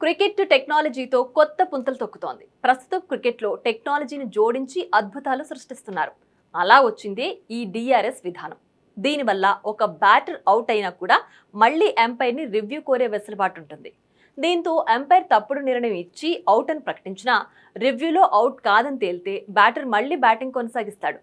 Cricket టెక్నాలజీతో కొత్త పుంతలు తొక్కుతోంది. ప్రస్తుతం క్రికెట్లో టెక్నాలజీని జోడించి అద్భుతాలు సృష్టిస్తున్నారు. అలా వచ్చిందే ఈ డిఆర్ఎస్ విధానం. దీనివల్ల ఒక బ్యాటర్ అవుట్ అయినా కూడా మళ్ళీ ఎంపైర్ని రివ్యూ కోరే వెసులుబాటు ఉంటుంది. దీంతో ఎంపైర్ తప్పుడు నిర్ణయం ఇచ్చి అవుట్ అని ప్రకటించినా రివ్యూలో అవుట్ కాదని తేలితే బ్యాటర్ మళ్ళీ బ్యాటింగ్ కొనసాగిస్తాడు.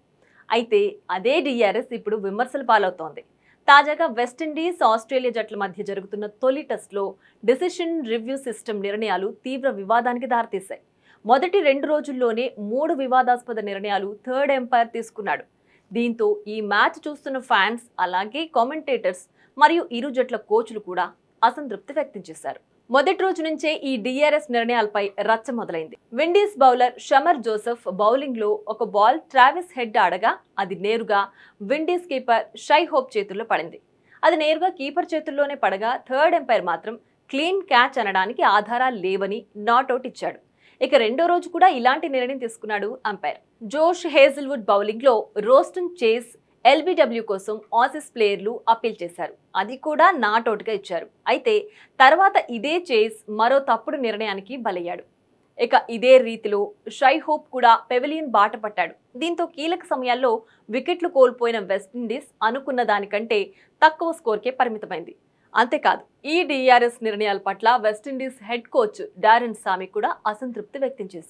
అయితే అదే డిఆర్ఎస్ ఇప్పుడు విమర్శల పాలవుతోంది. తాజాగా వెస్టిండీస్, ఆస్ట్రేలియా జట్ల మధ్య జరుగుతున్న తొలి టెస్ట్లో డెసిషన్ రివ్యూ సిస్టమ్ నిర్ణయాలు తీవ్ర వివాదానికి దారితీశాయి. మొదటి 2 రోజుల్లోనే 3 వివాదాస్పద నిర్ణయాలు థర్డ్ ఎంపైర్ తీసుకున్నాడు. దీంతో ఈ మ్యాచ్ చూస్తున్న ఫ్యాన్స్, అలాగే కామెంటేటర్స్ మరియు ఇరు జట్ల కోచ్లు కూడా అసంతృప్తి వ్యక్తం చేశారు. మొదటి రోజు నుంచే ఈ డిఆర్ఎస్ నిర్ణయాలపై రచ్చ మొదలైంది. Windies bowler Shamar Joseph bowling లో ఒక బాల్ ట్రావిస్ హెడ్ ఆడగా అది నేరుగా విండీస్ కీపర్ షై హోప్ చేతుల్లో పడింది. అది నేరుగా కీపర్ చేతుల్లోనే పడగా థర్డ్ ఎంపైర్ మాత్రం క్లీన్ క్యాచ్ అనడానికి ఆధారాలు లేవని నాట్అవుట్ ఇచ్చాడు. ఇక రెండో రోజు కూడా ఇలాంటి నిర్ణయం తీసుకున్నాడు అంపైర్. జోష్ హేజిల్వుడ్ బౌలింగ్ లో రోస్టన్ చేస్ ఎల్బిడబ్ల్యూ కోసం ఆసీస్ ప్లేయర్లు అప్పీల్ చేశారు. అది కూడా నాట్అవుట్గా ఇచ్చారు. అయితే తర్వాత ఇదే చేస్ మరో తప్పుడు నిర్ణయానికి బలయ్యాడు. ఇక ఇదే రీతిలో షై హోప్ కూడా పెవిలియన్ బాట పట్టాడు. దీంతో కీలక సమయాల్లో వికెట్లు కోల్పోయిన వెస్టిండీస్ అనుకున్న దానికంటే తక్కువ స్కోర్కే పరిమితమైంది. అంతేకాదు, ఈ డిఆర్ఎస్ నిర్ణయాల పట్ల వెస్టిండీస్ హెడ్ కోచ్ డారెన్ సామి కూడా అసంతృప్తి వ్యక్తం చేశారు.